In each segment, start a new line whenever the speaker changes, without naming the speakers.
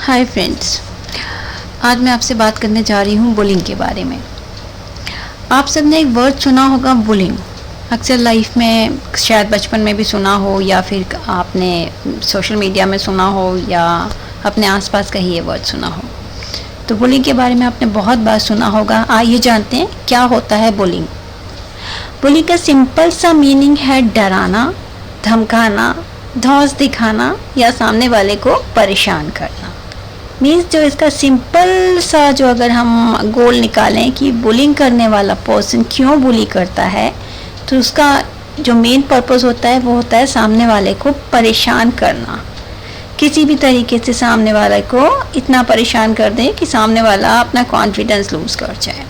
Hi friends, आज मैं आपसे बात करने जा रही हूँ बुलिंग के बारे में। आप सबने एक वर्ड सुना होगा, बुलिंग। अक्सर लाइफ में शायद बचपन में भी सुना हो या फिर आपने सोशल मीडिया में सुना हो या अपने आसपास कहीं ये वर्ड सुना हो। तो बुलिंग के बारे में आपने बहुत बार सुना होगा। आइए जानते हैं क्या होता है बुलिंग। बुलिंग का सिंपल सा मीनिंग है डराना, धमकाना, धौंस दिखाना या सामने वाले को परेशान करना। मीन्स जो इसका सिंपल सा जो अगर हम गोल निकालें कि बुलिंग करने वाला पर्सन क्यों बुली करता है, तो उसका जो मेन पर्पस होता है वो होता है सामने वाले को परेशान करना। किसी भी तरीके से सामने वाले को इतना परेशान कर दें कि सामने वाला अपना कॉन्फिडेंस लूज कर जाए।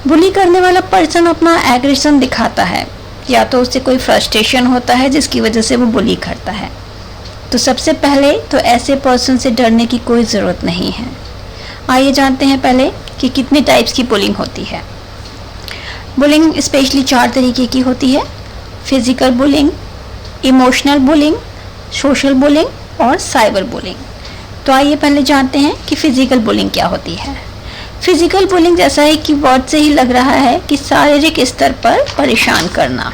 बुली करने वाला पर्सन अपना एग्रेशन दिखाता है, या तो उससे कोई फ्रस्ट्रेशन होता है जिसकी वजह से वो बुली करता है। तो सबसे पहले तो ऐसे पर्सन से डरने की कोई ज़रूरत नहीं है। आइए जानते हैं पहले कि कितने टाइप्स की बुलिंग होती है। बुलिंग स्पेशली 4 तरीके की होती है: physical bullying, emotional bullying, social bullying और साइबर बुलिंग। तो आइए पहले जानते हैं कि फिजिकल बुलिंग क्या होती है। फिजिकल बुलिंग जैसा है कि वर्ड से ही लग रहा है कि शारीरिक स्तर पर परेशान करना।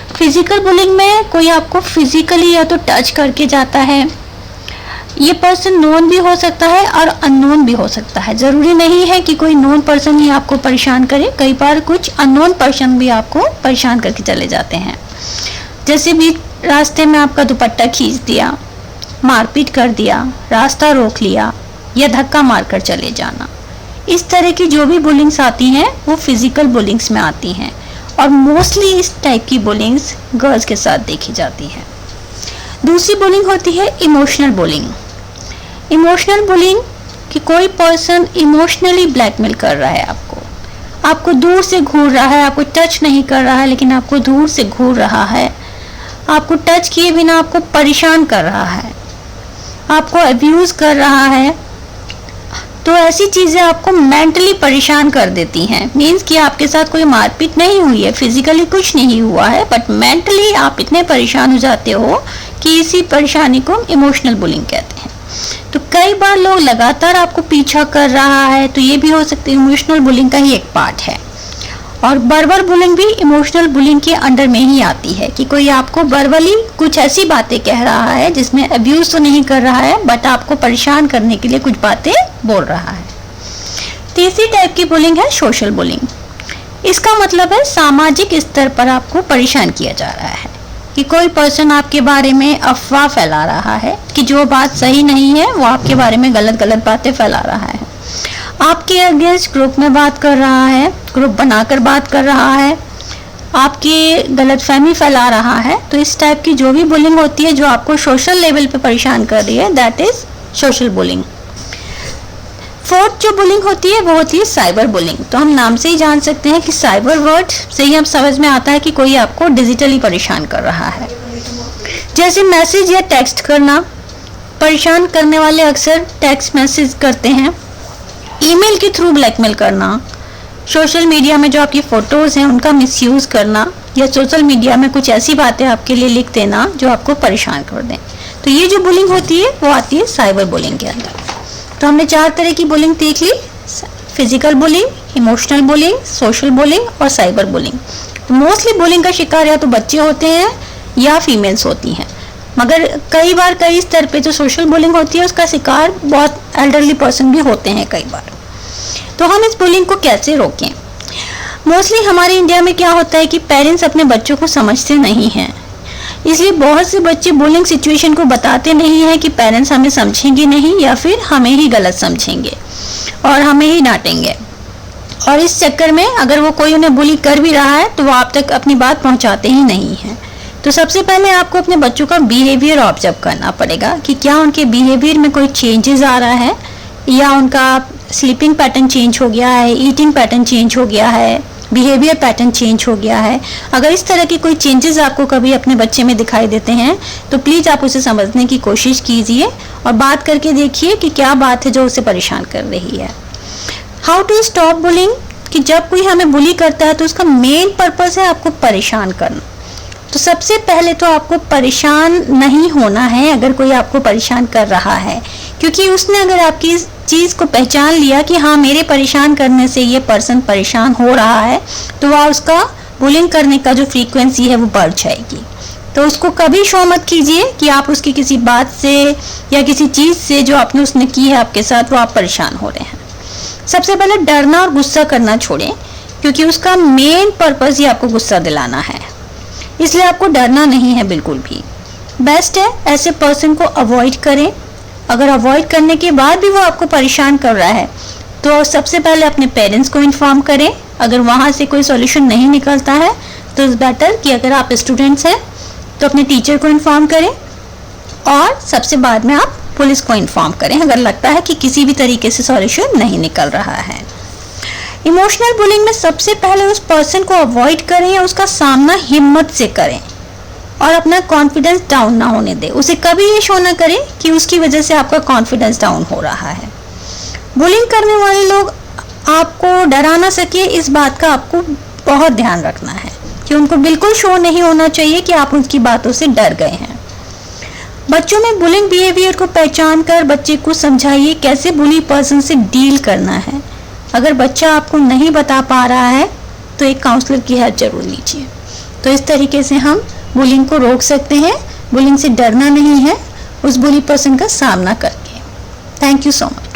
फिजिकल बुलिंग में कोई आपको फिजिकली या तो टच करके जाता है। ये पर्सन नोन भी हो सकता है और अननोन भी हो सकता है। ज़रूरी नहीं है कि कोई नोन पर्सन ही आपको परेशान करे, कई बार कुछ अननोन पर्सन भी आपको परेशान करके चले जाते हैं। जैसे भी रास्ते में आपका दुपट्टा खींच दिया, मारपीट कर दिया, रास्ता रोक लिया या धक्का मारकर चले जाना। इस तरह की जो भी बुलिंग्स आती हैं वो फिजिकल बुलिंग्स में आती हैं, और मोस्टली इस टाइप की बुलिंग्स गर्ल्स के साथ देखी जाती है। दूसरी बुलिंग होती है इमोशनल बुलिंग। इमोशनल बुलिंग कि कोई पर्सन इमोशनली ब्लैकमेल कर रहा है आपको दूर से घूर रहा है, आपको टच नहीं कर रहा है लेकिन आपको दूर से घूर रहा है, आपको टच किए बिना आपको परेशान कर रहा है, आपको अब्यूज़ कर रहा है। तो ऐसी चीज़ें आपको मेंटली परेशान कर देती हैं। मीन्स कि आपके साथ कोई मारपीट नहीं हुई है, फिजिकली कुछ नहीं हुआ है, बट मेंटली आप इतने परेशान हो जाते हो कि इसी परेशानी को इमोशनल बुलिंग कहते हैं। तो कई बार लोग लगातार आपको पीछा कर रहा है, तो ये भी हो सकता है इमोशनल बुलिंग का ही एक पार्ट है। और वर्बल बुलिंग भी इमोशनल बुलिंग के अंडर में ही आती है कि कोई आपको वर्बली कुछ ऐसी बातें कह रहा है जिसमें अब्यूज़ तो नहीं कर रहा है, बट आपको परेशान करने के लिए कुछ बातें बोल रहा है। तीसरी टाइप की बुलिंग है सोशल बुलिंग। इसका मतलब है सामाजिक स्तर पर आपको परेशान किया जा रहा है कि कोई पर्सन आपके बारे में अफवाह फैला रहा है कि जो बात सही नहीं है वो आपके बारे में गलत गलत बातें फैला रहा है, आपके अगेंस्ट ग्रुप में बात कर रहा है, ग्रुप बनाकर बात कर रहा है, आपकी गलतफहमी फैला रहा है। तो इस टाइप की जो भी बुलिंग होती है जो आपको सोशल लेवल पे परेशान कर रही है, that is social bullying. Fourth जो बुलिंग होती है वो होती है साइबर बुलिंग। तो हम नाम से ही जान सकते हैं कि साइबर वर्ड से ही हम समझ में आता है कि कोई आपको डिजिटली परेशान कर रहा है। जैसे मैसेज या टेक्स्ट करना, परेशान करने वाले अक्सर टेक्स्ट मैसेज करते हैं। ईमेल के थ्रू ब्लैकमेल करना, सोशल मीडिया में जो आपकी फ़ोटोज़ हैं उनका मिसयूज़ करना, या सोशल मीडिया में कुछ ऐसी बातें आपके लिए लिख देना जो आपको परेशान कर दें। तो ये जो बुलिंग होती है वो आती है साइबर बुलिंग के अंदर। तो हमने 4 तरह की बुलिंग देख ली: physical bullying, emotional bullying, social bullying और साइबर बुलिंग। तो मोस्टली बुलिंग का शिकार या तो बच्चे होते हैं या फीमेल्स होती हैं, मगर कई बार कई स्तर पे जो सोशल बुलिंग होती है उसका शिकार बहुत एल्डरली पर्सन भी होते हैं कई बार। तो हम इस बुलिंग को कैसे रोकें? मोस्टली हमारे इंडिया में क्या होता है कि पेरेंट्स अपने बच्चों को समझते नहीं हैं, इसलिए बहुत से बच्चे बुलिंग सिचुएशन को बताते नहीं हैं कि पेरेंट्स हमें समझेंगे नहीं या फिर हमें ही गलत समझेंगे और हमें ही डांटेंगे। और इस चक्कर में अगर वो कोई उन्हें बुली कर भी रहा है तो वो आप तक अपनी बात पहुंचाते ही नहीं हैं। तो सबसे पहले आपको अपने बच्चों का बिहेवियर ऑब्जर्व करना पड़ेगा कि क्या उनके बिहेवियर में कोई चेंजेस आ रहा है, या उनका स्लीपिंग पैटर्न चेंज हो गया है, ईटिंग पैटर्न चेंज हो गया है, बिहेवियर पैटर्न चेंज हो गया है। अगर इस तरह के कोई चेंजेस आपको कभी अपने बच्चे में दिखाई देते हैं तो प्लीज़ आप उसे समझने की कोशिश कीजिए और बात करके देखिए कि क्या बात है जो उसे परेशान कर रही है। हाउ टू स्टॉप बुलिंग, कि जब कोई हमें बुली करता है तो उसका मेन पर्पस है आपको परेशान करना। तो सबसे पहले तो आपको परेशान नहीं होना है। अगर कोई आपको परेशान कर रहा है, क्योंकि उसने अगर आपकी इस चीज़ को पहचान लिया कि हाँ मेरे परेशान करने से ये पर्सन परेशान हो रहा है, तो वह उसका बुलिंग करने का जो फ्रीक्वेंसी है वो बढ़ जाएगी। तो उसको कभी शो मत कीजिए कि आप उसकी किसी बात से या किसी चीज़ से जो आपने उसने की है आपके साथ वो आप परेशान हो रहे हैं। सबसे पहले डरना और गुस्सा करना छोड़ें, क्योंकि उसका मेन पर्पज़ ही आपको गुस्सा दिलाना है, इसलिए आपको डरना नहीं है बिल्कुल भी। बेस्ट है ऐसे पर्सन को अवॉइड करें। अगर अवॉइड करने के बाद भी वो आपको परेशान कर रहा है तो सबसे पहले अपने पेरेंट्स को इन्फॉर्म करें। अगर वहाँ से कोई सॉल्यूशन नहीं निकलता है तो इट्स बेटर कि अगर आप स्टूडेंट्स हैं तो अपने टीचर को इन्फॉर्म करें, और सबसे बाद में आप पुलिस को इन्फॉर्म करें अगर लगता है कि किसी भी तरीके से सॉल्यूशन नहीं निकल रहा है। इमोशनल बुलिंग में सबसे पहले उस पर्सन को अवॉइड करें या उसका सामना हिम्मत से करें और अपना कॉन्फिडेंस डाउन ना होने दें। उसे कभी ये शो ना करें कि उसकी वजह से आपका कॉन्फिडेंस डाउन हो रहा है। बुलिंग करने वाले लोग आपको डरा ना सके, इस बात का आपको बहुत ध्यान रखना है कि उनको बिल्कुल शो नहीं होना चाहिए कि आप उनकी बातों से डर गए हैं। बच्चों में बुलिंग बिहेवियर को पहचान कर बच्चे को समझाइए कैसे बुली पर्सन से डील करना है। अगर बच्चा आपको नहीं बता पा रहा है तो एक काउंसलर की हेल्प जरूर लीजिए। तो इस तरीके से हम बुलिंग को रोक सकते हैं। बुलिंग से डरना नहीं है, उस बुली पर्सन का सामना करके। Thank you so much.